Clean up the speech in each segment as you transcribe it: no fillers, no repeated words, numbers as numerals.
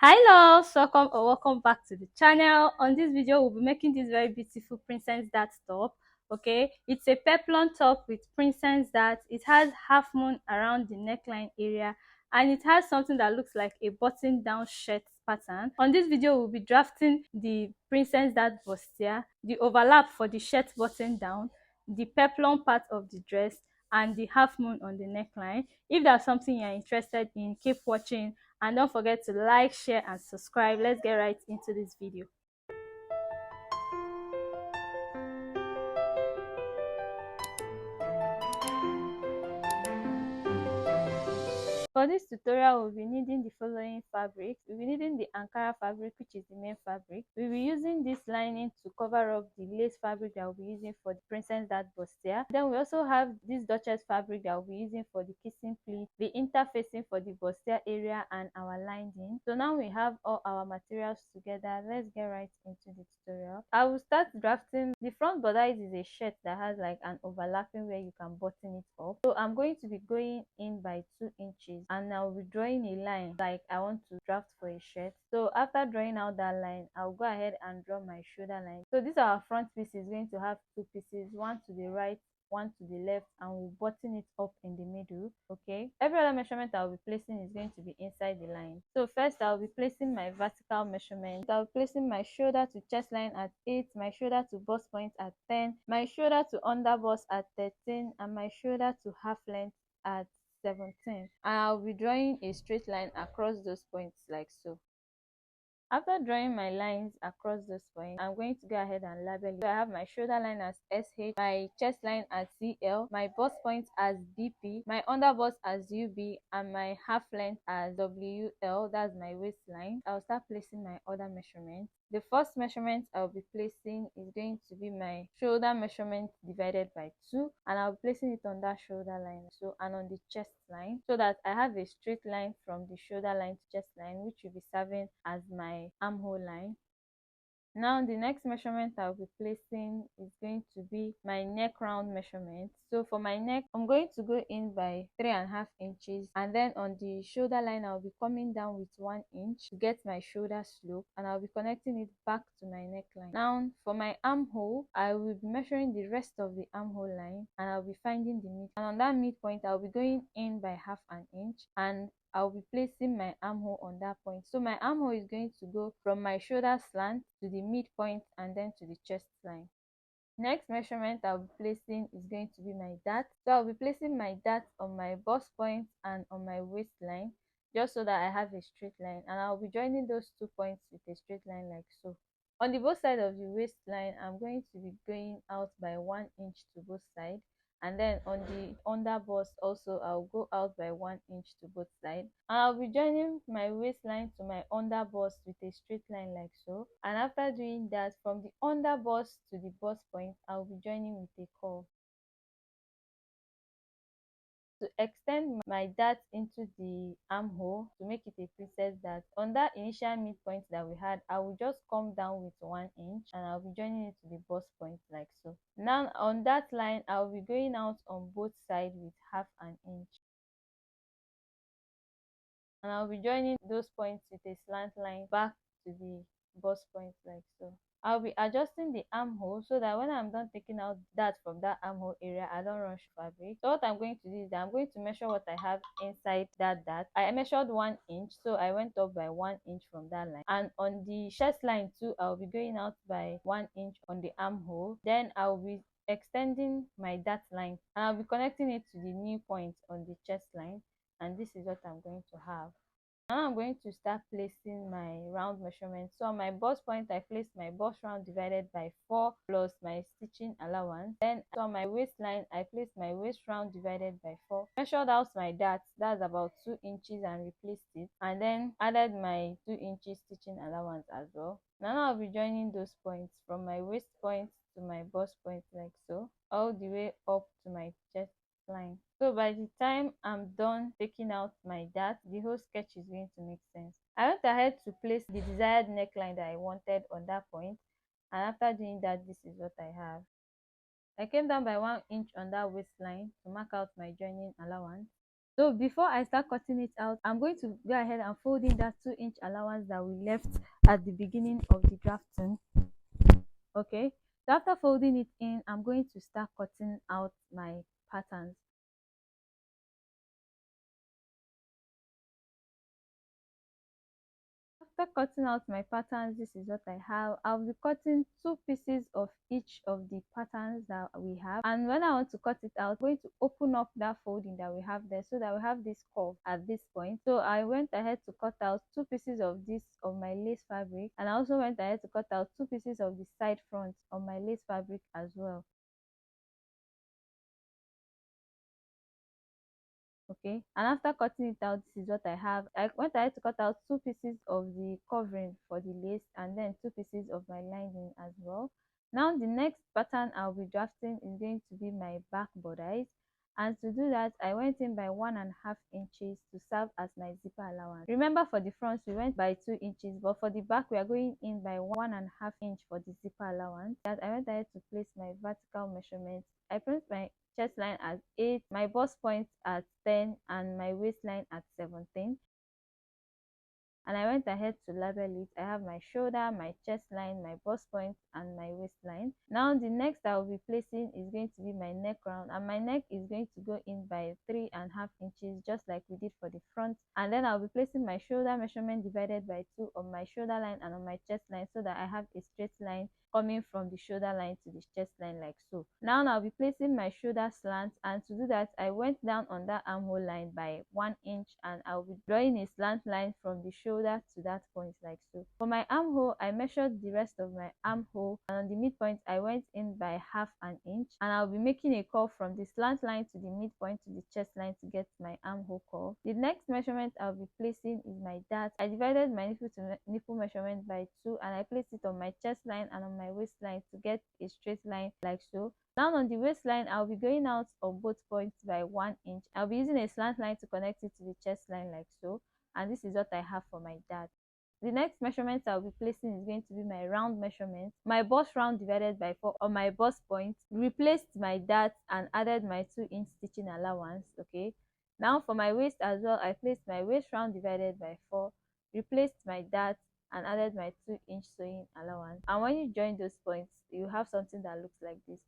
Hi loves, welcome or welcome back to the channel. On this video we'll be making this very beautiful princess dart top. Okay, it's a peplum top with princess dart. It has half moon around the neckline area and it has something that looks like a button down shirt pattern. On this video we'll be drafting the princess dart bustier, the overlap for the shirt button down, the peplum part of the dress, and the half moon on the neckline. If that's something you're interested in, keep watching and don't forget to like, share and subscribe. Let's get right into this video. For this tutorial, we'll be needing the following fabrics. We'll be needing the Ankara fabric, which is the main fabric. We'll be using this lining to cover up the lace fabric that we'll be using for the princess dart bustier. Then we also have this Duchess fabric that we'll be using for the kissing pleat, the interfacing for the bustier area, and our lining. So now we have all our materials together. Let's get right into the tutorial. I will start drafting. The front border is a shirt that has like an overlapping where you can button it up. So I'm going to be going in by 2 inches and I'll be drawing a line like I want to draft for a shirt. So after drawing out that line, I'll go ahead and draw my shoulder line. So this our front piece is going to have 2 pieces, one to the right, one to the left, and we'll button it up in the middle. Okay, every other measurement I'll be placing is going to be inside the line. So first I'll be placing my vertical measurement. I'll be placing my shoulder to chest line at 8, my shoulder to bust point at 10, my shoulder to under bust at 13, and my shoulder to half length at 17. And I'll be drawing a straight line across those points like so. After drawing my lines across this point, I'm going to go ahead and label it. So I have my shoulder line as SH, my chest line as CL, my bust point as BP, my under bust as UB, and my half length as WL. That's my waistline. I'll start placing my other measurements. The first measurement I'll be placing is going to be my shoulder measurement divided by 2, and I'll be placing it on that shoulder line and on the chest line, so that I have a straight line from the shoulder line to chest line, which will be serving as my armhole line. Now the next measurement I'll be placing is going to be my neck round measurement. So for my neck, I'm going to go in by 3.5 inches, and then on the shoulder line I'll be coming down with 1 inch to get my shoulder slope, and I'll be connecting it back to my neckline. Now for my armhole, I will be measuring the rest of the armhole line, and I'll be finding the mid, and on that midpoint I'll be going in by 0.5 inch, and I'll be placing my armhole on that point. So my armhole is going to go from my shoulder slant to the midpoint and then to the chest line. Next measurement I'll be placing is going to be my dart. So I'll be placing my dart on my bust point and on my waistline, just so that I have a straight line, and I'll be joining those 2 points with a straight line like so. On the both sides of the waistline, I'm going to be going out by 1 inch to both sides, and then on the under bust also I'll go out by 1 inch to both sides, and I'll be joining my waistline to my under bust with a straight line like so. And after doing that, from the under bust to the bust point, I'll be joining with a curve. To extend my dart into the armhole to make it a princess dart, on that initial midpoint that we had, I will just come down with 1 inch and I'll be joining it to the bust point like so. Now on that line, I'll be going out on both sides with 0.5 inch, and I'll be joining those points with a slant line back to the bust point like so. I'll be adjusting the armhole so that when I'm done taking out that from that armhole area, I don't rush fabric. So what I'm going to do is that I'm going to measure what I have inside that dart. I measured 1 inch, so I went up by 1 inch from that line. And on the chest line too, I'll be going out by 1 inch on the armhole. Then I'll be extending my dart line and I'll be connecting it to the new point on the chest line, and this is what I'm going to have. Now I'm going to start placing my round measurements. So on my bust point, I placed my bust round divided by 4 plus my stitching allowance. Then on my waistline, I placed my waist round divided by 4. Measured out my dart, that's about 2 inches, and replaced it. And then added my 2 inches stitching allowance as well. Now I'll be joining those points from my waist point to my bust point like so, all the way up to my chest line. So by the time I'm done taking out my dart, the whole sketch is going to make sense. I went ahead to place the desired neckline that I wanted on that point, and after doing that, this is what I have. I came down by 1 inch on that waistline to mark out my joining allowance. So before I start cutting it out, I'm going to go ahead and fold in that 2-inch allowance that we left at the beginning of the drafting. Okay, so after folding it in, I'm going to start cutting out my patterns. After cutting out my patterns, this is what I have. I'll be cutting 2 pieces of each of the patterns that we have. And when I want to cut it out, I'm going to open up that folding that we have there so that we have this curve at this point. So I went ahead to cut out 2 pieces of this of my lace fabric, and I also went ahead to cut out 2 pieces of the side front of my lace fabric as well. Okay, and after cutting it out, this is what I have. I went ahead to cut out 2 pieces of the covering for the lace and then 2 pieces of my lining as well. Now the next pattern I'll be drafting is going to be my back bodice, and to do that I went in by 1.5 inches to serve as my zipper allowance. Remember, for the front we went by 2 inches, but for the back we are going in by 1.5 inch for the zipper allowance. That I went ahead to place my vertical measurement. I placed my chest line at 8, my bust point at 10, and my waistline at 17. And I went ahead to label it. I have my shoulder, my chest line, my bust point, and my waistline. Now the next I will be placing is going to be my neck round, and my neck is going to go in by 3.5 inches, just like we did for the front. And then I'll be placing my shoulder measurement divided by 2 on my shoulder line and on my chest line, so that I have a straight line coming from the shoulder line to the chest line, like so. Now I'll be placing my shoulder slant, and to do that I went down on that armhole line by 1 inch, and I'll be drawing a slant line from the shoulder to that point, like so. For my armhole, I measured the rest of my armhole, and on the midpoint I went in by 1/2 inch, and I'll be making a curve from the slant line to the midpoint to the chest line to get my armhole curve. The next measurement I'll be placing is my dart. I divided my nipple to nipple measurement by 2, and I placed it on my chest line and on my waistline to get a straight line, like so. Now on the waistline, I'll be going out on both points by 1 inch. I'll be using a slant line to connect it to the chest line, like so. And this is what I have for my dart. The next measurement I'll be placing is going to be my round measurement. My bust round divided by 4 on my bust point. Replaced my dart and added my 2-inch stitching allowance. Okay. Now for my waist as well, I placed my waist round divided by 4, replaced my dart, and added my 2-inch sewing allowance. And when you join those points, you have something that looks like this.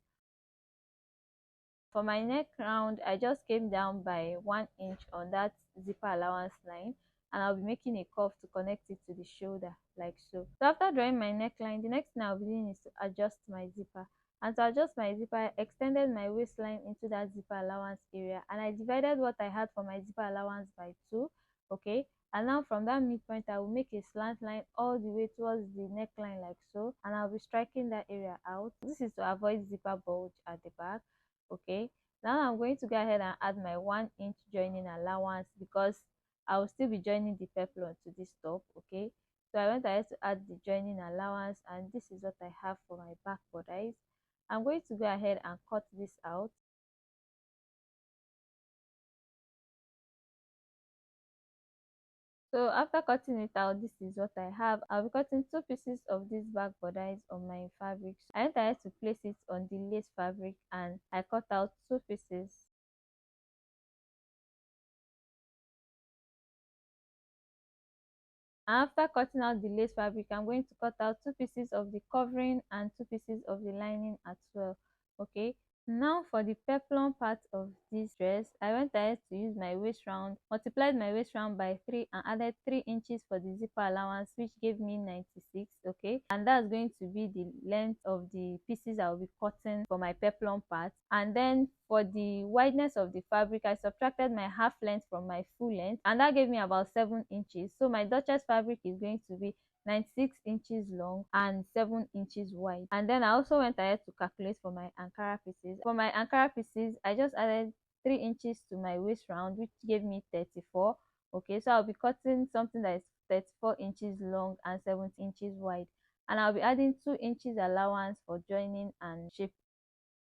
For my neck round, I just came down by 1 inch on that zipper allowance line, and I'll be making a curve to connect it to the shoulder, like so. So after drawing my neckline, the next thing I'll be doing is to adjust my zipper. And to adjust my zipper, I extended my waistline into that zipper allowance area, and I divided what I had for my zipper allowance by 2. Okay, and now from that midpoint I will make a slant line all the way towards the neckline, like so, and I'll be striking that area out. This is to avoid zipper bulge at the back. Okay, now I'm going to go ahead and add my 1-inch joining allowance, because I will still be joining the peplum to this top. Okay, so I went ahead to add the joining allowance, and this is what I have for my back bodice. I'm going to go ahead and cut this out. So after cutting it out, this is what I have. I'll be cutting 2 pieces of this back bodice on my fabric. I went ahead to place it on the lace fabric, and I cut out 2 pieces. After cutting out the lace fabric, I'm going to cut out 2 pieces of the covering and 2 pieces of the lining as well. Okay, now for the peplum part of this dress, I went ahead to use my waist round, multiplied my waist round by 3, and added 3 inches for the zipper allowance, which gave me 96. Okay, and that's going to be the length of the pieces I'll be cutting for my peplum part. And then for the wideness of the fabric, I subtracted my half length from my full length, and that gave me about 7 inches. So my Duchess fabric is going to be 96 inches long and 7 inches wide. And then I also went ahead to calculate for my Ankara pieces. For my Ankara pieces, I just added 3 inches to my waist round, which gave me 34. Okay, so I'll be cutting something that is 34 inches long and 17 inches wide, and I'll be adding 2 inches allowance for joining and shape.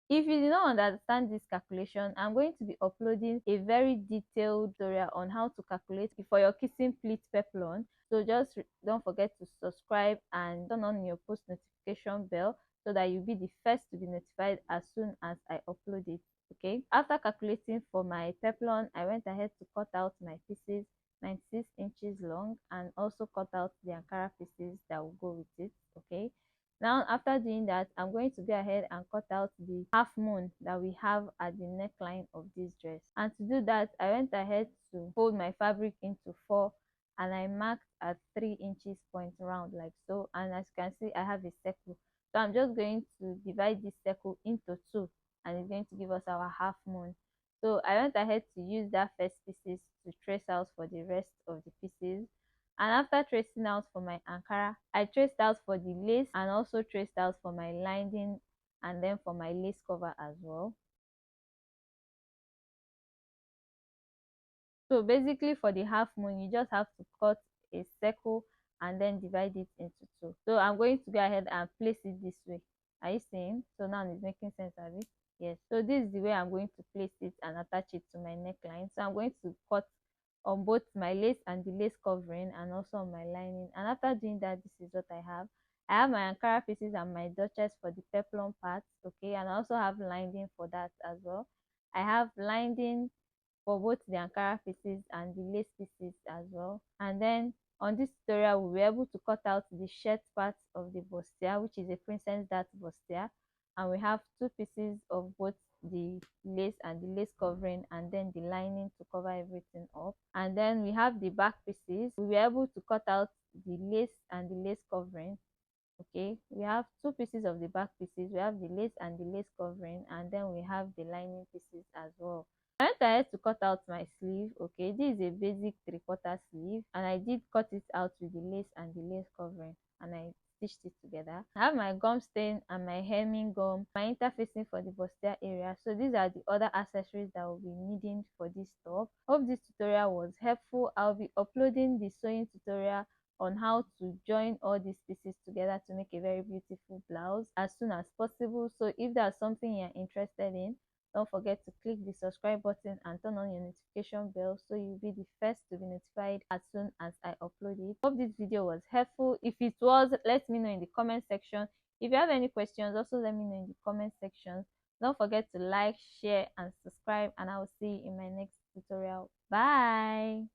If you do not understand this calculation, I'm going to be uploading a very detailed tutorial on how to calculate for your kissing pleat peplum. So just don't forget to subscribe and turn on your post notification bell, so that you'll be the first to be notified as soon as I upload it. Okay, after calculating for my peplum, I went ahead to cut out my pieces 96 inches long, and also cut out the ankara pieces that will go with it. Okay, now after doing that, I'm going to go ahead and cut out the half moon that we have at the neckline of this dress. And to do that, I went ahead to fold my fabric into four, and I marked at 3 inches point round like so. And as you can see, I have a circle, so I'm just going to divide this circle into two, and it's going to give us our half moon. So I went ahead to use that first pieces to trace out for the rest of the pieces. And after tracing out for my ankara, I traced out for the lace and also traced out for my lining, and then for my lace cover as well. So basically for the half moon, you just have to cut a circle and then divide it into two. So I'm going to go ahead and place it this way. Are you seeing? So now it's making sense, Abby? Yes. So this is the way I'm going to place it and attach it to my neckline. So I'm going to cut on both my lace and the lace covering, and also on my lining. And after doing that, this is what I have. I have my ankara pieces and my dotches for the peplum part. Okay, and I also have lining for that as well. I have lining for both the ankara pieces and the lace pieces as well. And then on this tutorial, we were able to cut out the shirt part of the bustier, which is a princess dart bustier, and we have two pieces of both the lace and the lace covering, and then the lining to cover everything up. And then we have the back pieces. We were able to cut out the lace and the lace covering. Okay, we have two pieces of the back pieces. We have the lace and the lace covering, and then we have the lining pieces as well. I went ahead to cut out my sleeve. Okay, this is a basic 3/4 sleeve, and I did cut it out with the lace and the lace covering, and I stitched it together. I have my gum stain and my hemming gum, my interfacing for the bustier area. So these are the other accessories that we'll be needing for this top. Hope this tutorial was helpful. I'll be uploading the sewing tutorial on how to join all these pieces together to make a very beautiful blouse as soon as possible. So if there's something you're interested in, don't forget to click the subscribe button and turn on your notification bell so you'll be the first to be notified as soon as I upload it. Hope this video was helpful. If it was, let me know in the comment section. If you have any questions, also let me know in the comment section. Don't forget to like, share, and subscribe, and I will see you in my next tutorial. Bye.